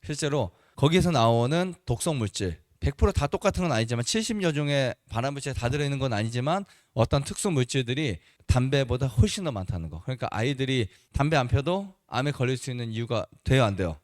실제로 거기에서 나오는 독성 물질 100%다 똑같은 건 아니지만 70여 종의 발암물질이 다 들어있는 건 아니지만 어떤 특수 물질들이 담배보다 훨씬 더 많다는 거. 그러니까 아이들이 담배 안 펴도 암에 걸릴 수 있는 이유가 돼요, 안 돼요?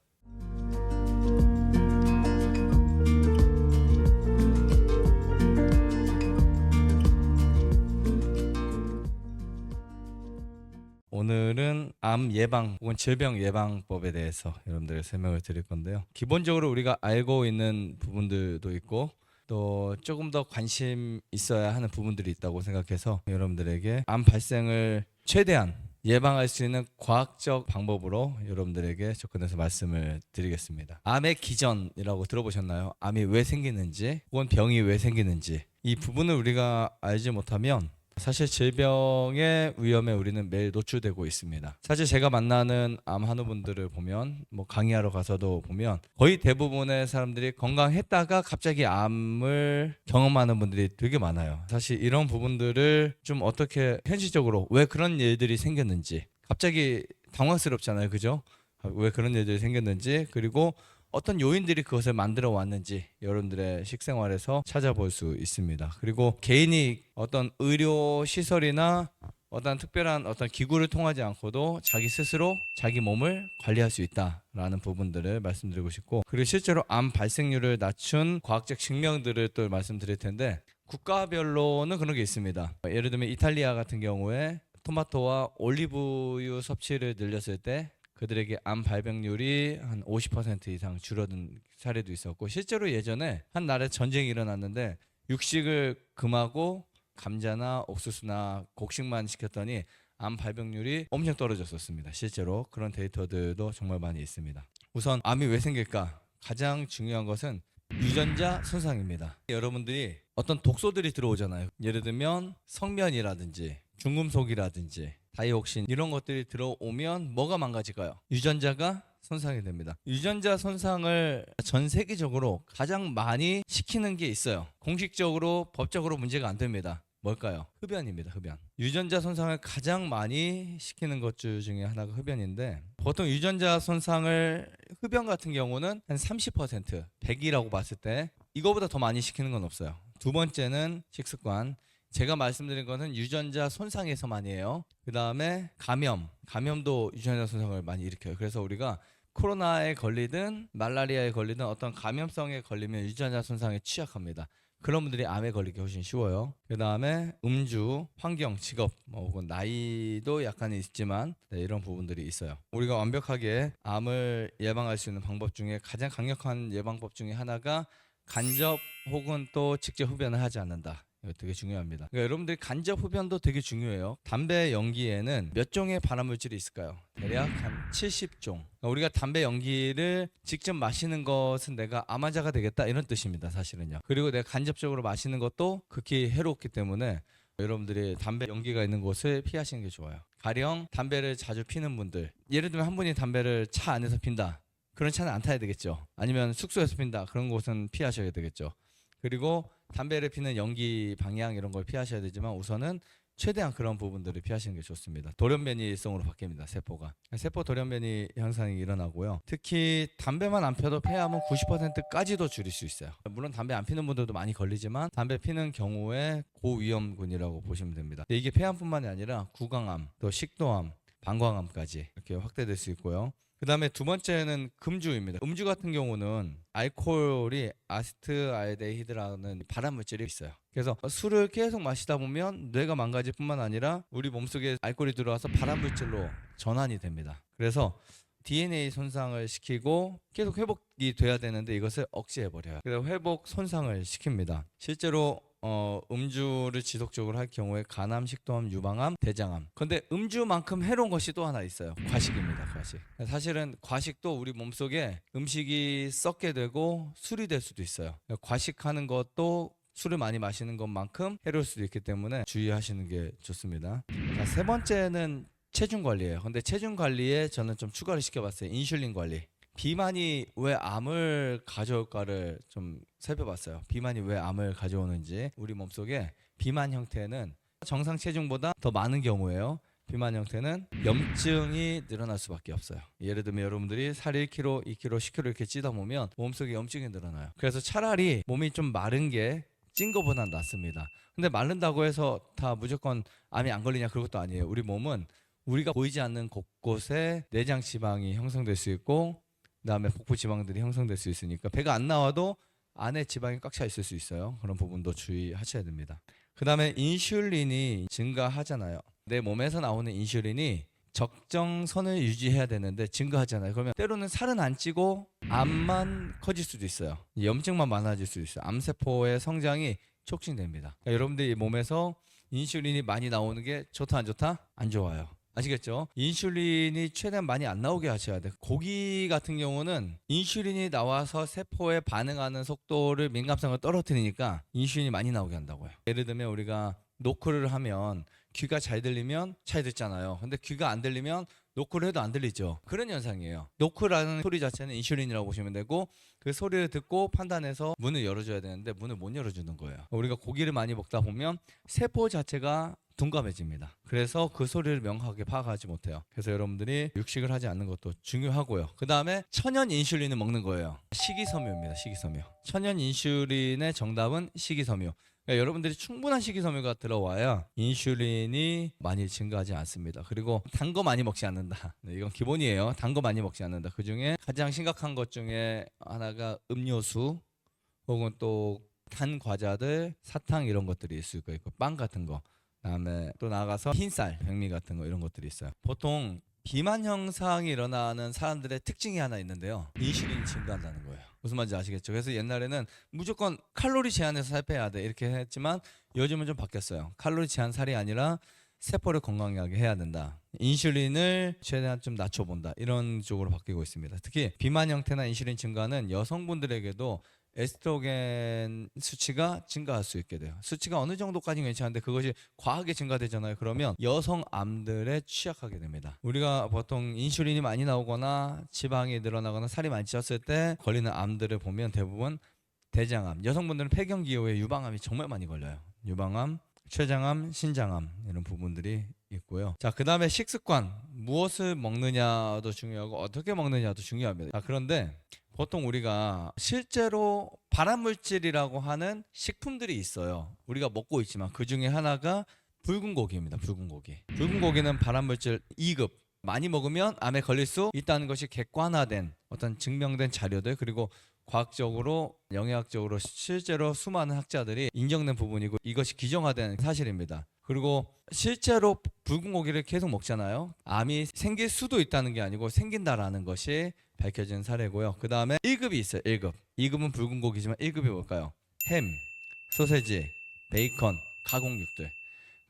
오늘은 암 예방 혹은 질병 예방법에 대해서 여러분들에게 설명을 드릴 건데요. 기본적으로 우리가 알고 있는 부분들도 있고 또 조금 더 관심 있어야 하는 부분들이 있다고 생각해서 여러분들에게 암 발생을 최대한 예방할 수 있는 과학적 방법으로 여러분들에게 접근해서 말씀을 드리겠습니다. 암의 기전이라고 들어보셨나요? 암이 왜 생기는지 혹은 병이 왜 생기는지 이 부분을 우리가 알지 못하면 사실 질병의 위험에 우리는 매일 노출되고 있습니다. 사실 제가 만나는 암 환우분들을 보면 강의하러 가서도 보면 거의 대부분의 사람들이 건강했다가 갑자기 암을 경험하는 분들이 되게 많아요. 사실 이런 부분들을 좀 어떻게 현실적으로 왜 그런 일들이 생겼는지 갑자기 당황스럽잖아요. 그죠? 왜 그런 일들이 생겼는지 그리고 어떤 요인들이 그것을 만들어 왔는지 여러분들의 식생활에서 찾아볼 수 있습니다. 그리고 개인이 어떤 의료 시설이나 어떤 특별한 어떤 기구를 통하지 않고도 자기 스스로 자기 몸을 관리할 수 있다라는 부분들을 말씀드리고 싶고, 그리고 실제로 암 발생률을 낮춘 과학적 증명들을 또 말씀드릴 텐데 국가별로는 그런 게 있습니다. 예를 들면 이탈리아 같은 경우에 토마토와 올리브유 섭취를 늘렸을 때 그들에게 암 발병률이 한 50% 이상 줄어든 사례도 있었고, 실제로 예전에 한 나라에 전쟁이 일어났는데 육식을 금하고 감자나 옥수수나 곡식만 시켰더니 암 발병률이 엄청 떨어졌었습니다. 실제로 그런 데이터들도 정말 많이 있습니다. 우선 암이 왜 생길까? 가장 중요한 것은 유전자 손상입니다. 여러분들이 어떤 독소들이 들어오잖아요. 예를 들면 성면이라든지 중금속이라든지 다이옥신 이런 것들이 들어오면 뭐가 망가질까요? 유전자가 손상이 됩니다. 유전자 손상을 전 세계적으로 가장 많이 시키는 게 있어요. 공식적으로 법적으로 문제가 안 됩니다. 뭘까요? 흡연입니다. 흡연. 유전자 손상을 가장 많이 시키는 것 중에 하나가 흡연인데, 보통 유전자 손상을 흡연 같은 경우는 한 30%, 100이라고 봤을 때 이거보다 더 많이 시키는 건 없어요. 두 번째는 식습관. 제가 말씀드린 거는 유전자 손상에서만이에요. 그 다음에 감염도 유전자 손상을 많이 일으켜요. 그래서 우리가 코로나에 걸리든 말라리아에 걸리든 어떤 감염성에 걸리면 유전자 손상에 취약합니다. 그런 분들이 암에 걸리기 훨씬 쉬워요. 그 다음에 음주, 환경, 직업, 혹은 나이도 약간 있지만 이런 부분들이 있어요. 우리가 완벽하게 암을 예방할 수 있는 방법 중에 가장 강력한 예방법 중에 하나가 간접 혹은 또 직접 흡연을 하지 않는다. 이거 되게 중요합니다. 그러니까 여러분들이 간접 흡연도 되게 중요해요. 담배 연기에는 몇 종의 발암물질이 있을까요? 대략 한 70종. 그러니까 우리가 담배 연기를 직접 마시는 것은 내가 암 환자가 되겠다 이런 뜻입니다. 사실은요. 그리고 내가 간접적으로 마시는 것도 극히 해롭기 때문에 여러분들이 담배 연기가 있는 곳을 피하시는 게 좋아요. 가령 담배를 자주 피는 분들, 예를 들면 한 분이 담배를 차 안에서 핀다. 그런 차는 안 타야 되겠죠. 아니면 숙소에서 핀다. 그런 곳은 피하셔야 되겠죠. 그리고 담배를 피는 연기 방향 이런 걸 피하셔야 되지만 우선은 최대한 그런 부분들을 피하시는 게 좋습니다. 돌연변이성으로 바뀝니다. 세포가. 세포 돌연변이 현상이 일어나고요. 특히 담배만 안 펴도 폐암은 90%까지도 줄일 수 있어요. 물론 담배 안 피는 분들도 많이 걸리지만 담배 피는 경우에 고위험군이라고 보시면 됩니다. 이게 폐암뿐만이 아니라 구강암, 또 식도암, 방광암까지 이렇게 확대될 수 있고요. 그 다음에 두 번째는 금주입니다. 음주 같은 경우는 알코올이 아세트알데히드라는 발암물질이 있어요. 그래서 술을 계속 마시다 보면 뇌가 망가질 뿐만 아니라 우리 몸속에 알코올이 들어와서 발암물질로 전환이 됩니다. 그래서 DNA 손상을 시키고 계속 회복이 돼야 되는데 이것을 억제해버려요. 그래서 회복 손상을 시킵니다. 실제로 음주를 지속적으로 할 경우에 간암, 식도암, 유방암, 대장암. 근데 음주만큼 해로운 것이 또 하나 있어요. 과식입니다. 과식. 사실은 과식도 우리 몸속에 음식이 썩게 되고 술이 될 수도 있어요. 과식하는 것도 술을 많이 마시는 것만큼 해로울 수도 있기 때문에 주의하시는 게 좋습니다. 자, 세 번째는 체중 관리예요. 근데 체중 관리에 저는 좀 추가를 시켜봤어요. 인슐린 관리. 비만이 왜 암을 가져올까를 좀 살펴봤어요. 비만이 왜 암을 가져오는지. 우리 몸속에 비만 형태는 정상 체중보다 더 많은 경우에요. 비만 형태는 염증이 늘어날 수밖에 없어요. 예를 들면 여러분들이 살 1kg, 2kg, 10kg 이렇게 찌다 보면 몸속에 염증이 늘어나요. 그래서 차라리 몸이 좀 마른 게 찐 거보단 낫습니다. 근데 마른다고 해서 다 무조건 암이 안 걸리냐, 그것도 아니에요. 우리 몸은 우리가 보이지 않는 곳곳에 내장 지방이 형성될 수 있고, 그다음에 복부 지방들이 형성될 수 있으니까 배가 안 나와도 안에 지방이 꽉 차 있을 수 있어요. 그런 부분도 주의하셔야 됩니다. 그다음에 인슐린이 증가하잖아요. 내 몸에서 나오는 인슐린이 적정선을 유지해야 되는데 증가하잖아요. 그러면 때로는 살은 안 찌고 암만 커질 수도 있어요. 염증만 많아질 수도 있어요. 암세포의 성장이 촉진됩니다. 그러니까 여러분들이 몸에서 인슐린이 많이 나오는 게 좋다 안 좋다? 안 좋아요. 아시겠죠? 인슐린이 최대한 많이 안 나오게 하셔야 돼요. 고기 같은 경우는 인슐린이 나와서 세포에 반응하는 속도를, 민감성을 떨어뜨리니까 인슐린이 많이 나오게 한다고요. 예를 들면 우리가 노크를 하면 귀가 잘 들리면 잘 듣잖아요. 근데 귀가 안 들리면 노크를 해도 안 들리죠. 그런 현상이에요. 노크라는 소리 자체는 인슐린이라고 보시면 되고, 그 소리를 듣고 판단해서 문을 열어줘야 되는데 문을 못 열어주는 거예요. 우리가 고기를 많이 먹다 보면 세포 자체가 둔감해집니다. 그래서 그 소리를 명확하게 파악하지 못해요. 그래서 여러분들이 육식을 하지 않는 것도 중요하고요. 그 다음에 천연 인슐린을 먹는 거예요. 식이섬유입니다. 식이섬유. 천연 인슐린의 정답은 식이섬유. 그러니까 여러분들이 충분한 식이섬유가 들어와야 인슐린이 많이 증가하지 않습니다. 그리고 단 거 많이 먹지 않는다. 네, 이건 기본이에요. 단 거 많이 먹지 않는다. 그중에 가장 심각한 것 중에 하나가 음료수 혹은 또 단 과자들, 사탕 이런 것들이 있을 거 있고, 빵 같은 거, 그다음에 또 나가서 흰쌀, 백미 같은 거, 이런 것들이 있어요. 보통 비만 현상이 일어나는 사람들의 특징이 하나 있는데요. 인슐린이 증가한다는 거예요. 무슨 말인지 아시겠죠? 그래서 옛날에는 무조건 칼로리 제한해서 살 빼야 돼 이렇게 했지만 요즘은 좀 바뀌었어요. 칼로리 제한 살이 아니라 세포를 건강하게 해야 된다. 인슐린을 최대한 좀 낮춰본다. 이런 쪽으로 바뀌고 있습니다. 특히 비만 형태나 인슐린 증가는 여성분들에게도 에스트로겐 수치가 증가할 수 있게 돼요. 수치가 어느 정도까지 괜찮은데 그것이 과하게 증가되잖아요. 그러면 여성 암들에 취약하게 됩니다. 우리가 보통 인슐린이 많이 나오거나 지방이 늘어나거나 살이 많이 쪘을 때 걸리는 암들을 보면 대부분 대장암, 여성분들은 폐경 기호에 유방암이 정말 많이 걸려요. 유방암, 췌장암, 신장암 이런 부분들이 있고요. 자, 그 다음에 식습관, 무엇을 먹느냐도 중요하고 어떻게 먹느냐도 중요합니다. 그런데 보통 우리가 실제로 발암물질이라고 하는 식품들이 있어요. 우리가 먹고 있지만 그 중에 하나가 붉은 고기입니다. 붉은 고기. 붉은 고기는 발암물질 2급. 많이 먹으면 암에 걸릴 수 있다는 것이 객관화된 어떤 증명된 자료들, 그리고 과학적으로, 영양학적으로 실제로 수많은 학자들이 인정된 부분이고, 이것이 규정화된 사실입니다. 그리고 실제로 붉은 고기를 계속 먹잖아요. 암이 생길 수도 있다는 게 아니고 생긴다라는 것이 밝혀진 사례고요. 그 다음에 1급이 있어요. 1급. 2급은 붉은 고기지만 1급이 뭘까요? 햄, 소세지, 베이컨, 가공육들.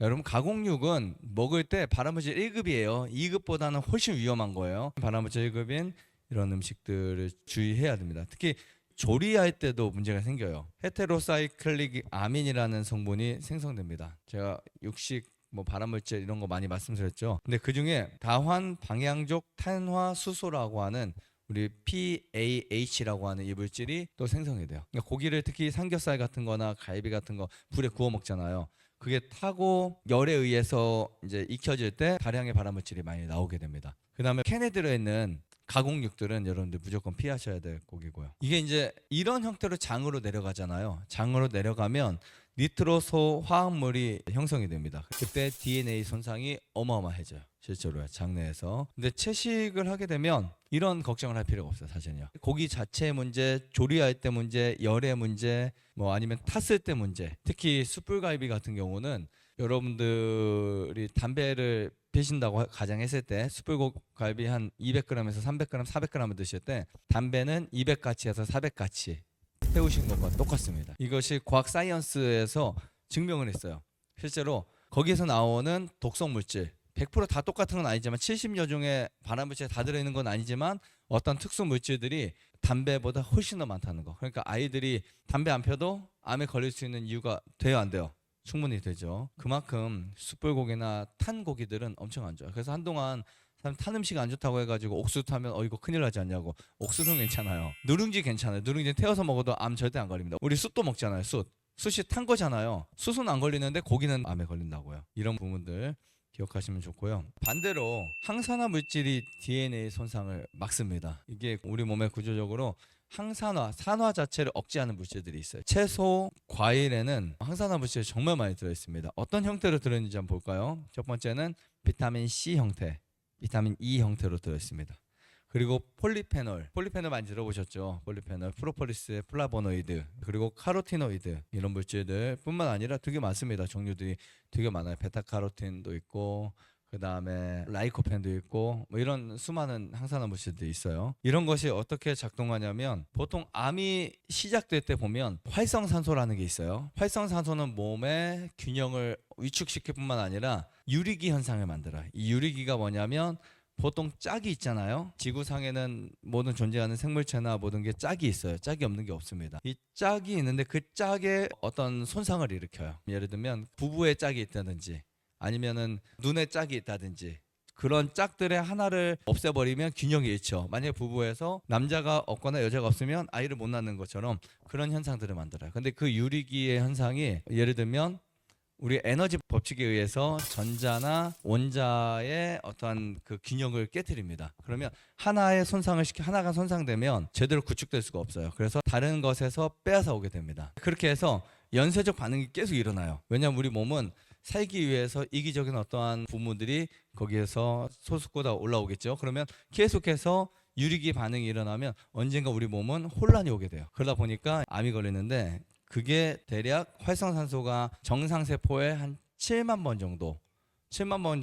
여러분, 가공육은 먹을 때 발암물질 1급이에요. 2급보다는 훨씬 위험한 거예요. 발암물질 1급인 이런 음식들을 주의해야 됩니다. 특히 조리할 때도 문제가 생겨요. 헤테로사이클릭 아민이라는 성분이 생성됩니다. 제가 육식 발암물질 이런 거 많이 말씀드렸죠. 근데 그 중에 다환 방향족 탄화수소라고 하는 우리 PAH라고 하는 이 물질이 또 생성이 돼요. 그러니까 고기를 특히 삼겹살 같은 거나 갈비 같은 거 불에 구워 먹잖아요. 그게 타고 열에 의해서 이제 익혀질 때 다량의 발암물질이 많이 나오게 됩니다. 그 다음에 캔에 들어있는 가공육들은 여러분들 무조건 피하셔야 될 고기고요. 이게 이제 이런 형태로 장으로 내려가잖아요. 장으로 내려가면 니트로소 화학물이 형성이 됩니다. 그때 DNA 손상이 어마어마해져요. 실제로요, 장내에서. 근데 채식을 하게 되면 이런 걱정을 할 필요가 없어요, 사실은요. 고기 자체의 문제, 조리할 때 문제, 열의 문제, 아니면 탔을 때 문제. 특히 숯불갈비 같은 경우는 여러분들이 담배를 피신다고 가정했을 때 숯불갈비 한 200g에서 300g, 400g을 드실 때 담배는 200가치에서 400가치 태우신 것과 똑같습니다. 이것이 과학 사이언스에서 증명을 했어요. 실제로 거기에서 나오는 독성 물질 100% 다 똑같은 건 아니지만 70여 종의 발암물질이 다 들어있는 건 아니지만 어떤 특수 물질들이 담배보다 훨씬 더 많다는 거. 그러니까 아이들이 담배 안 펴도 암에 걸릴 수 있는 이유가 돼요, 안 돼요? 충분히 되죠. 그만큼 숯불고기나 탄 고기들은 엄청 안 좋아요. 그래서 한동안 탄 음식 안 좋다고 해가지고 옥수수 타면 이거 큰일 나지 않냐고. 옥수수는 괜찮아요. 누룽지 괜찮아요. 누룽지 태워서 먹어도 암 절대 안 걸립니다. 우리 숯도 먹잖아요. 숯이 탄 거잖아요. 숯은 안 걸리는데 고기는 암에 걸린다고요. 이런 부분들 기억하시면 좋고요. 반대로 항산화 물질이 DNA 손상을 막습니다. 이게 우리 몸의 구조적으로 항산화, 산화 자체를 억제하는 물질들이 있어요. 채소, 과일에는 항산화 물질이 정말 많이 들어있습니다. 어떤 형태로 들어있는지 한번 볼까요? 첫 번째는 비타민 C 형태, 비타민 E 형태로 들어있습니다. 그리고 폴리페놀 많이 들어보셨죠? 폴리페놀, 프로폴리스, 플라보노이드, 그리고 카로티노이드 이런 물질들 뿐만 아니라 되게 많습니다. 종류들이 되게 많아요. 베타카로틴도 있고 그 다음에 라이코펜도 있고 뭐 이런 수많은 항산화 물질들이 있어요. 이런 것이 어떻게 작동하냐면 보통 암이 시작될 때 보면 활성산소라는 게 있어요. 활성산소는 몸의 균형을 위축시킬 뿐만 아니라 유리기 현상을 만들어요. 이 유리기가 뭐냐면 보통 짝이 있잖아요. 지구상에는 모든 존재하는 생물체나 모든 게 짝이 있어요. 짝이 없는 게 없습니다. 이 짝이 있는데 그 짝에 어떤 손상을 일으켜요. 예를 들면 부부의 짝이 있다든지 아니면은 눈의 짝이 있다든지 그런 짝들의 하나를 없애버리면 균형이 잃죠. 만약에 부부에서 남자가 없거나 여자가 없으면 아이를 못 낳는 것처럼 그런 현상들을 만들어요. 근데 그 유리기의 현상이 예를 들면 우리 에너지 법칙에 의해서 전자나 원자의 어떠한 그 균형을 깨뜨립니다. 그러면 하나의 손상을 하나가 손상되면 제대로 구축될 수가 없어요. 그래서 다른 것에서 빼앗아 오게 됩니다. 그렇게 해서 연쇄적 반응이 계속 일어나요. 왜냐하면 우리 몸은 살기 위해서 이기적인 어떠한 부분들이 거기에서 소수보다 올라오겠죠. 그러면 계속해서 유리기 반응이 일어나면 언젠가 우리 몸은 혼란이 오게 돼요. 그러다 보니까 암이 걸리는데 그게 대략 활성산소가 정상세포에 한 7만 번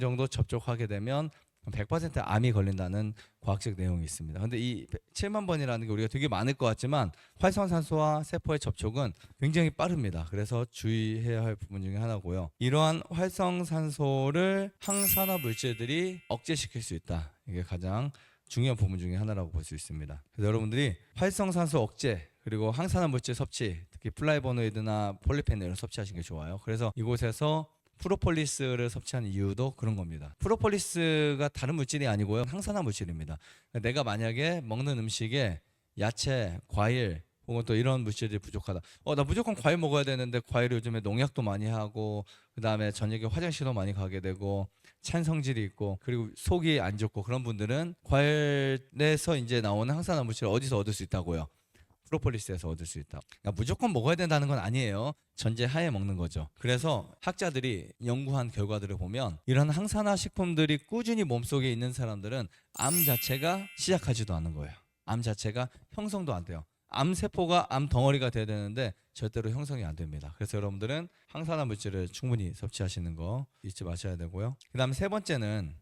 정도 접촉하게 되면 100% 암이 걸린다는 과학적 내용이 있습니다. 근데 이 7만 번이라는 게 우리가 되게 많을 것 같지만 활성산소와 세포의 접촉은 굉장히 빠릅니다. 그래서 주의해야 할 부분 중에 하나고요. 이러한 활성산소를 항산화 물질들이 억제시킬 수 있다. 이게 가장 중요한 부분 중에 하나라고 볼 수 있습니다. 그래서 여러분들이 활성산소 억제 그리고 항산화 물질 섭취, 특히 플라보노이드나 폴리페놀을 섭취하시는 게 좋아요. 그래서 이곳에서 프로폴리스를 섭취하는 이유도 그런 겁니다. 프로폴리스가 다른 물질이 아니고요. 항산화 물질입니다. 내가 만약에 먹는 음식에 야채, 과일 혹은 또 이런 물질이 부족하다. 나 무조건 과일 먹어야 되는데 과일 요즘에 농약도 많이 하고 그다음에 저녁에 화장실도 많이 가게 되고 찬 성질이 있고 그리고 속이 안 좋고 그런 분들은 과일에서 이제 나오는 항산화 물질을 어디서 얻을 수 있다고요? 프로폴리스에서 얻을 수 있다. 그러니까 무조건 먹어야 된다는 건 아니에요. 전제하에 먹는 거죠. 그래서 학자들이 연구한 결과들을 보면 이런 항산화 식품들이 꾸준히 몸속에 있는 사람들은 암 자체가 시작하지도 않는 거예요. 암 자체가 형성도 안 돼요. 암세포가 암 덩어리가 돼야 되는데 절대로 형성이 안 됩니다. 그래서 여러분들은 항산화 물질을 충분히 섭취하시는 거 잊지 마셔야 되고요. 그 다음에 세 번째는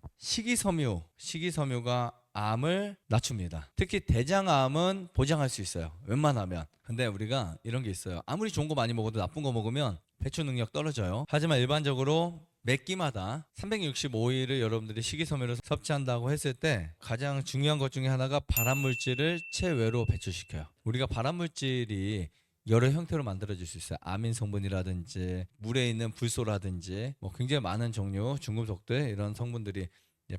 식이섬유가 암을 낮춥니다. 특히 대장암은 보장할 수 있어요. 웬만하면. 근데 우리가 이런 게 있어요. 아무리 좋은 거 많이 먹어도 나쁜 거 먹으면 배출 능력 떨어져요. 하지만 일반적으로 매 끼마다 365일을 여러분들이 식이섬유를 섭취한다고 했을 때 가장 중요한 것 중에 하나가 발암물질을 체외로 배출시켜요. 우리가 발암물질이 여러 형태로 만들어질 수 있어요. 아민 성분이라든지 물에 있는 불소라든지 뭐 굉장히 많은 종류 중금속들 이런 성분들이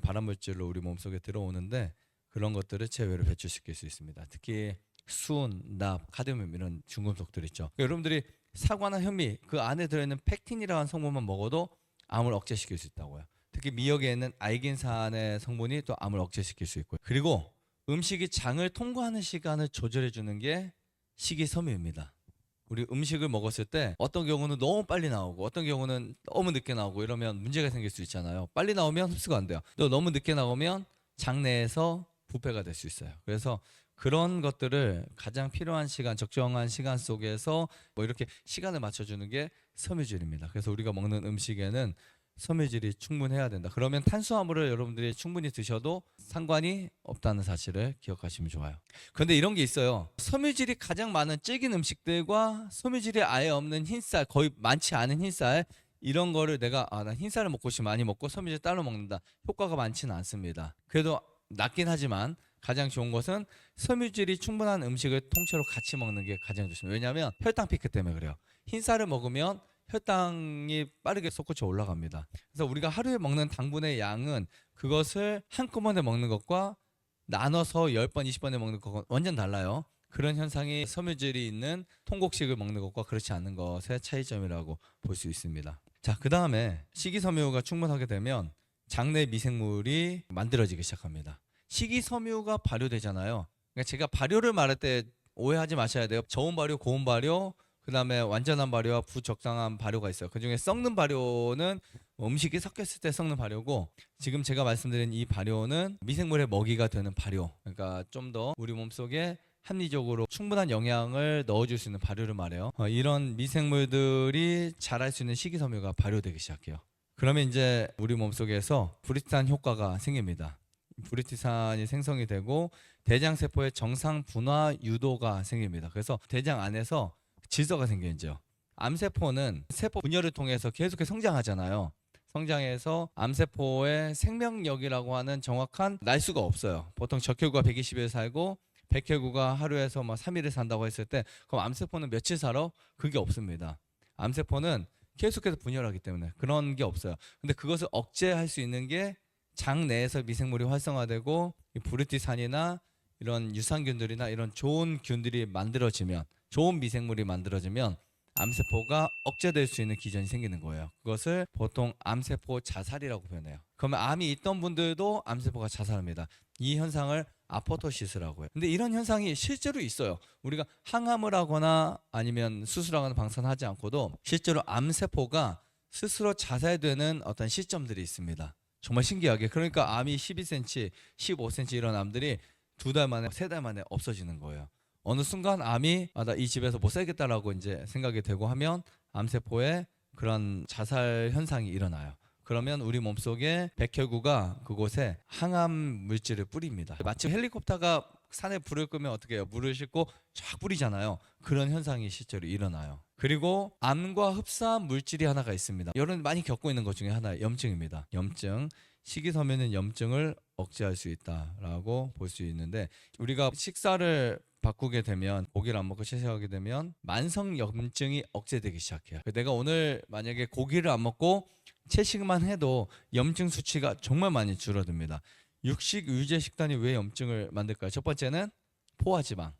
발암물질로 우리 몸속에 들어오는데 그런 것들을 체외로 배출시킬 수 있습니다. 특히 수은, 납, 카드뮴 이런 중금속들 있죠. 여러분들이 사과나 현미 그 안에 들어있는 펙틴이라는 성분만 먹어도 암을 억제시킬 수 있다고요. 특히 미역에 있는 알긴산의 성분이 또 암을 억제시킬 수 있고요. 그리고 음식이 장을 통과하는 시간을 조절해 주는 게 식이섬유입니다. 우리 음식을 먹었을 때 어떤 경우는 너무 빨리 나오고 어떤 경우는 너무 늦게 나오고 이러면 문제가 생길 수 있잖아요. 빨리 나오면 흡수가 안 돼요. 또 너무 늦게 나오면 장내에서 부패가 될 수 있어요. 그래서 그런 것들을 가장 필요한 시간, 적정한 시간 속에서 뭐 이렇게 시간을 맞춰주는 게 섬유질입니다. 그래서 우리가 먹는 음식에는 섬유질이 충분해야 된다. 그러면 탄수화물을 여러분들이 충분히 드셔도 상관이 없다는 사실을 기억하시면 좋아요. 그런데 이런 게 있어요. 섬유질이 가장 많은 질긴 음식들과 섬유질이 아예 없는 흰쌀, 거의 많지 않은 흰쌀 이런 거를 내가 나 흰쌀을 먹고 싶으면 많이 먹고 섬유질 따로 먹는다. 효과가 많지는 않습니다. 그래도 낫긴 하지만 가장 좋은 것은 섬유질이 충분한 음식을 통째로 같이 먹는 게 가장 좋습니다. 왜냐하면 혈당 피크 때문에 그래요. 흰쌀을 먹으면 혈당이 빠르게 솟구쳐 올라갑니다. 그래서 우리가 하루에 먹는 당분의 양은 그것을 한꺼번에 먹는 것과 나눠서 10번, 20번에 먹는 것과 완전 달라요. 그런 현상이 섬유질이 있는 통곡식을 먹는 것과 그렇지 않는 것의 차이점이라고 볼 수 있습니다. 자, 그 다음에 식이섬유가 충분하게 되면 장내 미생물이 만들어지기 시작합니다. 식이섬유가 발효되잖아요. 그러니까 제가 발효를 말할 때 오해하지 마셔야 돼요. 저온 발효, 고온 발효, 그다음에 완전한 발효와 부적당한 발효가 있어요. 그중에 썩는 발효는 음식이 섞였을 때 썩는 발효고, 지금 제가 말씀드린 이 발효는 미생물의 먹이가 되는 발효. 그러니까 좀 더 우리 몸속에 합리적으로 충분한 영양을 넣어줄 수 있는 발효를 말해요. 이런 미생물들이 자랄 수 있는 식이섬유가 발효되기 시작해요. 그러면 이제 우리 몸속에서 브리티산 효과가 생깁니다. 브리티산이 생성이 되고 대장세포의 정상 분화 유도가 생깁니다. 그래서 대장 안에서 질서가 생기죠. 암세포는 세포 분열을 통해서 계속해서 성장하잖아요. 성장해서 암세포의 생명력이라고 하는 정확한 날수가 없어요. 보통 적혈구가 120일 살고 백혈구가 하루에서 3일을 산다고 했을 때, 그럼 암세포는 며칠 살아? 그게 없습니다. 암세포는 계속해서 분열하기 때문에 그런 게 없어요. 근데 그것을 억제할 수 있는 게 장 내에서 미생물이 활성화되고 이 브루티산이나 이런 유산균들이나 이런 좋은 균들이 만들어지면, 좋은 미생물이 만들어지면 암세포가 억제될 수 있는 기전이 생기는 거예요. 그것을 보통 암세포 자살이라고 표현해요. 그러면 암이 있던 분들도 암세포가 자살합니다. 이 현상을 아포토시스라고 해요. 근데 이런 현상이 실제로 있어요. 우리가 항암을 하거나 아니면 수술하거나 방사하지 않고도 실제로 암세포가 스스로 자살되는 어떤 시점들이 있습니다. 정말 신기하게. 그러니까 암이 12cm, 15cm 이런 암들이 2달 만에, 3달 만에 없어지는 거예요. 어느 순간 암이 나 이 집에서 못 살겠다라고 이제 생각이 되고 하면 암세포에 그런 자살 현상이 일어나요. 그러면 우리 몸속에 백혈구가 그곳에 항암 물질을 뿌립니다. 마치 헬리콥터가 산에 불을 끄면 어떻게 해요? 물을 싣고 쫙 뿌리잖아요. 그런 현상이 실제로 일어나요. 그리고 암과 흡사한 물질이 하나가 있습니다. 여러분 많이 겪고 있는 것 중에 하나의 염증입니다. 염증. 식이섬유는 염증을 억제할 수 있다라고 볼 수 있는데, 우리가 식사를 바꾸게 되면, 고기를 안 먹고 채식하게 되면 만성 염증이 억제되기 시작해요. 내가 오늘 만약에 고기를 안 먹고 채식만 해도 염증 수치가 정말 많이 줄어듭니다. 육식 유제 식단이 왜 염증을 만들까요? 첫 번째는 포화지방.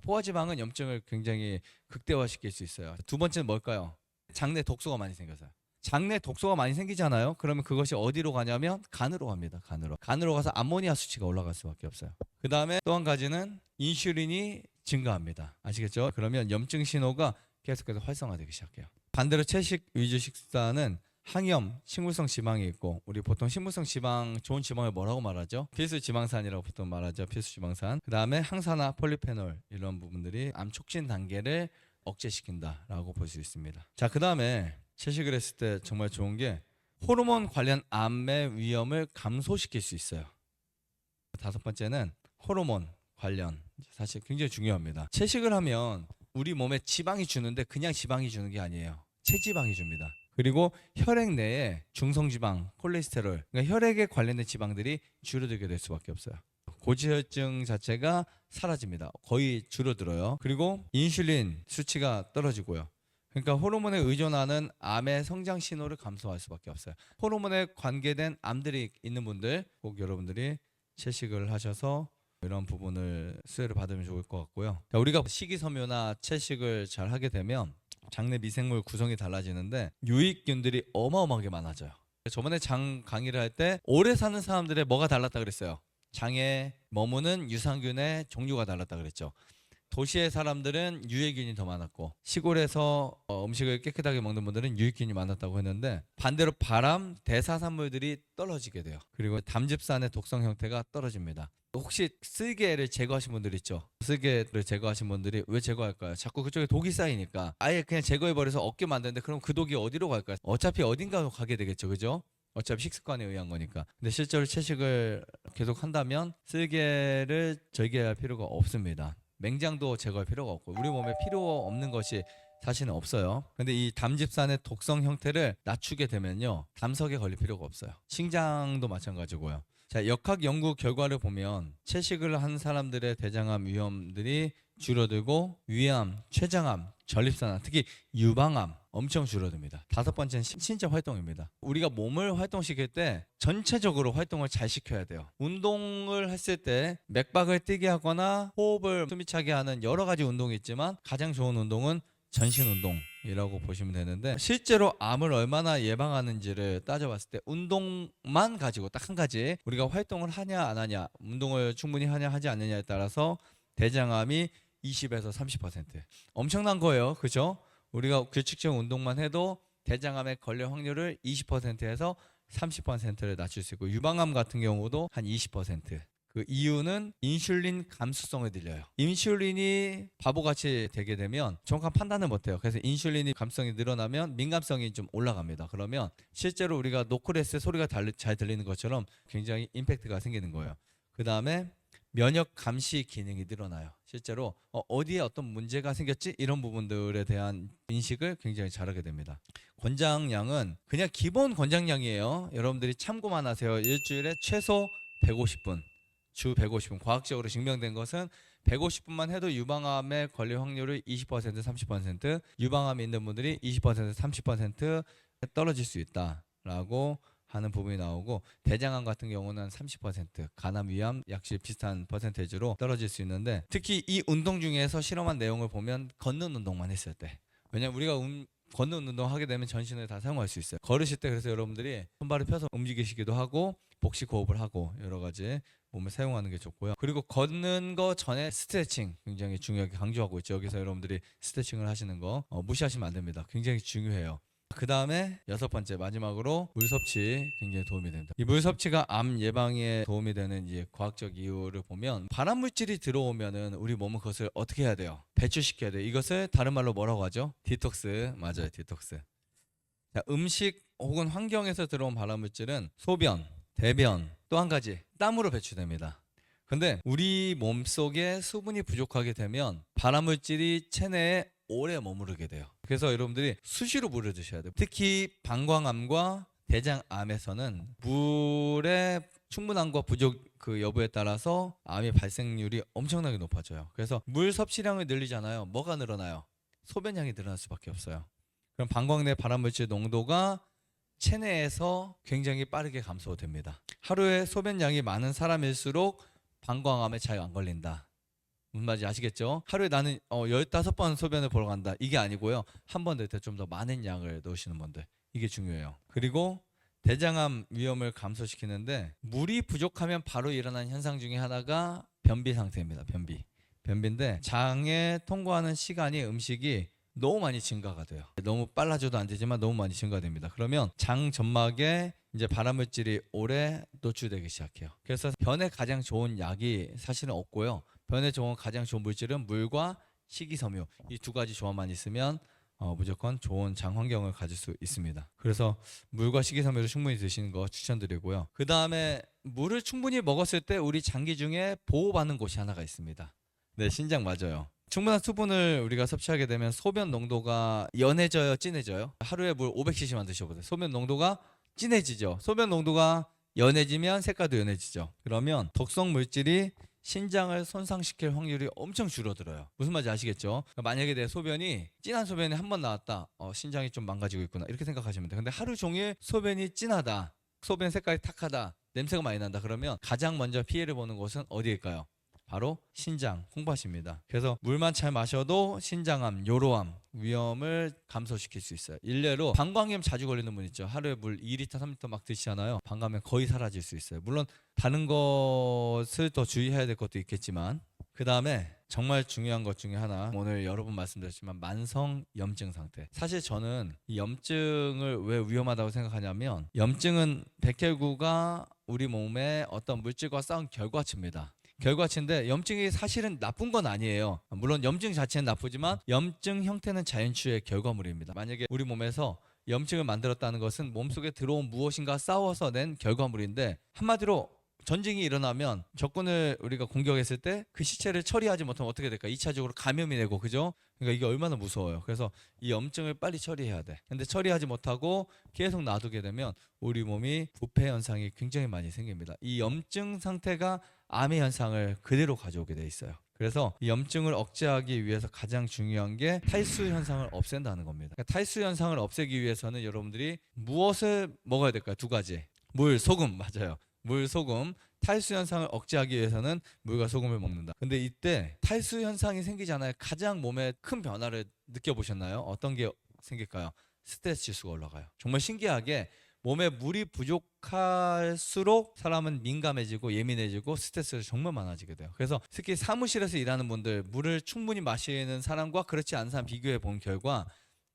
포화지방은 염증을 굉장히 극대화시킬 수 있어요. 두 번째는 뭘까요? 장내 독소가 많이 생겨서요. 장내 독소가 많이 생기잖아요. 그러면 그것이 어디로 가냐면 간으로 갑니다. 간으로 가서 암모니아 수치가 올라갈 수밖에 없어요. 그 다음에 또 한 가지는 인슐린이 증가합니다. 아시겠죠? 그러면 염증 신호가 계속해서 활성화되기 시작해요. 반대로 채식 위주 식사는 항염, 식물성 지방이 있고, 우리 보통 식물성 지방, 좋은 지방을 뭐라고 말하죠? 필수 지방산이라고 보통 말하죠. 필수 지방산. 그 다음에 항산화, 폴리페놀 이런 부분들이 암 촉진 단계를 억제시킨다라고 볼 수 있습니다. 자, 그 다음에 채식을 했을 때 정말 좋은 게 호르몬 관련 암의 위험을 감소시킬 수 있어요. 다섯 번째는 호르몬 관련, 사실 굉장히 중요합니다. 채식을 하면 우리 몸에 지방이 주는데 그냥 지방이 주는 게 아니에요. 체지방이 줍니다. 그리고 혈액 내에 중성지방, 콜레스테롤, 그러니까 혈액에 관련된 지방들이 줄어들게 될 수밖에 없어요. 고지혈증 자체가 사라집니다. 거의 줄어들어요. 그리고 인슐린 수치가 떨어지고요. 그러니까 호르몬에 의존하는 암의 성장 신호를 감소할 수밖에 없어요. 호르몬에 관계된 암들이 있는 분들, 꼭 여러분들이 채식을 하셔서 이런 부분을 수혜를 받으면 좋을 것 같고요. 우리가 식이섬유나 채식을 잘 하게 되면 장내 미생물 구성이 달라지는데 유익균들이 어마어마하게 많아져요. 저번에 장 강의를 할 때 오래 사는 사람들의 뭐가 달랐다 그랬어요. 장에 머무는 유산균의 종류가 달랐다 그랬죠. 도시의 사람들은 유해균이 더 많았고, 시골에서 음식을 깨끗하게 먹는 분들은 유익균이 많았다고 했는데, 반대로 바람, 대사산물들이 떨어지게 돼요. 그리고 담즙산의 독성 형태가 떨어집니다. 혹시 쓸개를 제거하신 분들 있죠? 쓸개를 제거하신 분들이 왜 제거할까요? 자꾸 그쪽에 독이 쌓이니까 아예 그냥 제거해버려서 없게 만드는데, 그럼 그 독이 어디로 갈까요? 어차피 어딘가 가게 되겠죠, 그죠? 어차피 식습관에 의한 거니까. 근데 실제로 채식을 계속 한다면 쓸개를 절개할 필요가 없습니다. 맹장도 제거할 필요가 없고, 우리 몸에 필요 없는 것이 사실은 없어요. 근데 이 담즙산의 독성 형태를 낮추게 되면요, 담석에 걸릴 필요가 없어요. 신장도 마찬가지고요. 자, 역학 연구 결과를 보면 채식을 한 사람들의 대장암 위험들이 줄어들고, 위암, 췌장암, 전립선암, 특히 유방암 엄청 줄어듭니다. 다섯 번째는 신체 활동입니다. 우리가 몸을 활동시킬 때 전체적으로 활동을 잘 시켜야 돼요. 운동을 했을 때 맥박을 뛰게 하거나 호흡을 숨이 차게 하는 여러 가지 운동이 있지만, 가장 좋은 운동은 전신 운동이라고 보시면 되는데, 실제로 암을 얼마나 예방하는지를 따져봤을 때 운동만 가지고 딱 한 가지, 우리가 활동을 하냐 안 하냐, 운동을 충분히 하냐 하지 않느냐에 따라서 대장암이 20에서 30%, 엄청난 거예요. 그죠? 우리가 규칙적 운동만 해도 대장암에 걸릴 확률을 20%에서 30%를 낮출 수 있고, 유방암 같은 경우도 한 20%. 그 이유는 인슐린 감수성을 늘려요. 인슐린이 바보같이 되게 되면 정확한 판단을 못해요. 그래서 인슐린이 감수성이 늘어나면 민감성이 좀 올라갑니다. 그러면 실제로 우리가 노크를 했을 때 소리가 잘 들리는 것처럼 굉장히 임팩트가 생기는 거예요. 그 다음에 면역 감시 기능이 늘어나요. 실제로 어디에 어떤 문제가 생겼지? 이런 부분들에 대한 인식을 굉장히 잘하게 됩니다. 권장량은 그냥 기본 권장량이에요. 여러분들이 참고만 하세요. 일주일에 최소 150분. 주 150분. 과학적으로 증명된 것은 150분만 해도 유방암에 걸릴 확률을 20%, 30%, 유방암이 있는 분들이 20%, 30% 떨어질 수 있다라고 하는 부분이 나오고, 대장암 같은 경우는 30%, 간암, 위암 약실 비슷한 퍼센테이지로 떨어질 수 있는데, 특히 이 운동 중에서 실험한 내용을 보면 걷는 운동만 했을 때, 왜냐면 우리가 걷는 운동 하게 되면 전신을 다 사용할 수 있어요. 걸으실 때 그래서 여러분들이 손발을 펴서 움직이시기도 하고 복식 호흡을 하고 여러 가지 몸을 사용하는 게 좋고요. 그리고 걷는 거 전에 스트레칭 굉장히 중요하게 강조하고 있죠. 여기서 여러분들이 스트레칭을 하시는 거 무시하시면 안 됩니다. 굉장히 중요해요. 그 다음에 6번째 마지막으로 물 섭취 굉장히 도움이 됩니다. 이 물 섭취가 암 예방에 도움이 되는 이제 과학적 이유를 보면, 발암 물질이 들어오면은 우리 몸은 그것을 어떻게 해야 돼요? 배출시켜야 돼요. 이것을 다른 말로 뭐라고 하죠? 디톡스. 맞아요, 디톡스. 자, 음식 혹은 환경에서 들어온 발암 물질은 소변, 대변, 또 한 가지 땀으로 배출됩니다. 근데 우리 몸속에 수분이 부족하게 되면 발암 물질이 체내에 오래 머무르게 돼요. 그래서 여러분들이 수시로 물을 드셔야 돼요. 특히 방광암과 대장암에서는 물의 충분함과 부족 그 여부에 따라서 암의 발생률이 엄청나게 높아져요. 그래서 물 섭취량을 늘리잖아요. 뭐가 늘어나요? 소변량이 늘어날 수밖에 없어요. 그럼 방광 내 발암물질 농도가 체내에서 굉장히 빠르게 감소됩니다. 하루에 소변량이 많은 사람일수록 방광암에 잘 안 걸린다. 무슨 말인지 아시겠죠? 하루에 나는 15번 소변을 보러 간다. 이게 아니고요. 한 번 넣을 때 좀 더 많은 양을 넣으시는 분들. 이게 중요해요. 그리고 대장암 위험을 감소시키는데, 물이 부족하면 바로 일어나는 현상 중에 하나가 변비 상태입니다. 변비인데, 장에 통과하는 시간이 음식이 너무 많이 증가가 돼요. 너무 빨라져도 안 되지만 너무 많이 증가됩니다. 그러면 장 점막에 이제 발암물질이 오래 노출되기 시작해요. 그래서 변에 가장 좋은 약이 사실은 없고요. 변에 가장 좋은 물질은 물과 식이섬유, 이 두 가지 조합만 있으면 무조건 좋은 장 환경을 가질 수 있습니다. 그래서 물과 식이섬유를 충분히 드시는 거 추천드리고요. 그 다음에 물을 충분히 먹었을 때 우리 장기 중에 보호받는 곳이 하나가 있습니다. 네, 신장 맞아요. 충분한 수분을 우리가 섭취하게 되면 소변 농도가 연해져요, 진해져요? 하루에 물 500cc만 드셔보세요. 소변 농도가 진해지죠. 소변 농도가 연해지면 색깔도 연해지죠. 그러면 독성 물질이 신장을 손상시킬 확률이 엄청 줄어들어요. 무슨 말인지 아시겠죠? 그러니까 만약에 내 소변이 진한 소변이 한 번 나왔다. 신장이 좀 망가지고 있구나. 이렇게 생각하시면 돼요. 근데 하루 종일 소변이 진하다. 소변 색깔이 탁하다. 냄새가 많이 난다. 그러면 가장 먼저 피해를 보는 곳은 어디일까요? 바로 신장, 콩팥입니다. 그래서 물만 잘 마셔도 신장암, 요로암 위험을 감소시킬 수 있어요. 일례로 방광염 자주 걸리는 분 있죠. 하루에 물 2리터, 3리터 막 드시잖아요. 방광염 거의 사라질 수 있어요. 물론 다른 것을 더 주의해야 될 것도 있겠지만, 그 다음에 정말 중요한 것 중에 하나, 오늘 여러 번 말씀드렸지만 만성 염증 상태. 사실 저는 이 염증을 왜 위험하다고 생각하냐면, 염증은 백혈구가 우리 몸에 어떤 물질과 싸운 결과치입니다. 결과치인데 염증이 사실은 나쁜 건 아니에요. 물론 염증 자체는 나쁘지만 염증 형태는 자연치유의 결과물입니다. 만약에 우리 몸에서 염증을 만들었다는 것은 몸속에 들어온 무엇인가 싸워서 낸 결과물인데, 한마디로 전쟁이 일어나면 적군을 우리가 공격했을 때 그 시체를 처리하지 못하면 어떻게 될까? 2차적으로 감염이 되고, 그죠? 그러니까 이게 얼마나 무서워요. 그래서 이 염증을 빨리 처리해야 돼. 근데 처리하지 못하고 계속 놔두게 되면 우리 몸이 부패 현상이 굉장히 많이 생깁니다. 이 염증 상태가 암의 현상을 그대로 가져오게 돼 있어요. 그래서 이 염증을 억제하기 위해서 가장 중요한 게 탈수 현상을 없앤다는 겁니다. 그러니까 탈수 현상을 없애기 위해서는 여러분들이 무엇을 먹어야 될까요? 두 가지. 물, 소금. 맞아요. 물, 소금, 탈수 현상을 억제하기 위해서는 물과 소금을 먹는다. 근데 이때 탈수 현상이 생기잖아요. 가장 몸에 큰 변화를 느껴보셨나요? 어떤 게 생길까요? 스트레스 지수가 올라가요. 정말 신기하게 몸에 물이 부족할수록 사람은 민감해지고 예민해지고 스트레스가 정말 많아지게 돼요. 그래서 특히 사무실에서 일하는 분들, 물을 충분히 마시는 사람과 그렇지 않은 사람 비교해 본 결과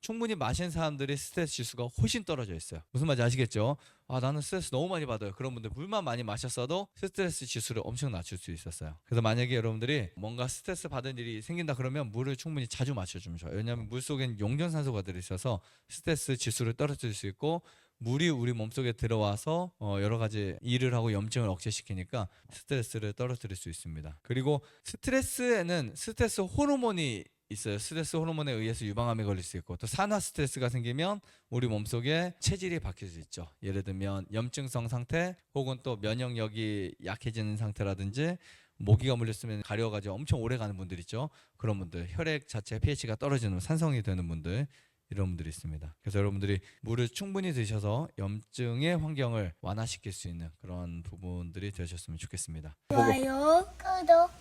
충분히 마신 사람들이 스트레스 지수가 훨씬 떨어져 있어요. 무슨 말인지 아시겠죠? 아, 나는 스트레스 너무 많이 받아요. 그런 분들 물만 많이 마셨어도 스트레스 지수를 엄청 낮출 수 있었어요. 그래서 만약에 여러분들이 뭔가 스트레스 받은 일이 생긴다 그러면 물을 충분히 자주 마셔주면 좋아요. 왜냐하면 물 속엔 용존산소가 들어있어서 스트레스 지수를 떨어뜨릴 수 있고, 물이 우리 몸속에 들어와서 여러 가지 일을 하고 염증을 억제시키니까 스트레스를 떨어뜨릴 수 있습니다. 그리고 스트레스에는 스트레스 호르몬이 있어요. 스트레스 호르몬에 의해서 유방암이 걸릴 수 있고, 또 산화 스트레스가 생기면 우리 몸속에 체질이 바뀔 수 있죠. 예를 들면 염증성 상태, 혹은 또 면역력이 약해지는 상태라든지, 모기가 물렸으면 가려가지고 엄청 오래 가는 분들 있죠. 그런 분들, 혈액 자체 pH가 떨어지는 산성이 되는 분들, 이런 분들이 있습니다. 그래서 여러분들이 물을 충분히 드셔서 염증의 환경을 완화시킬 수 있는 그런 부분들이 되셨으면 좋겠습니다. 좋아요, 구독,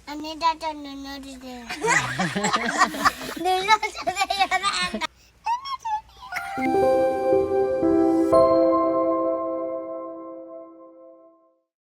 안에다가 눌러주세요. 눌러주세요. 눌러주세요.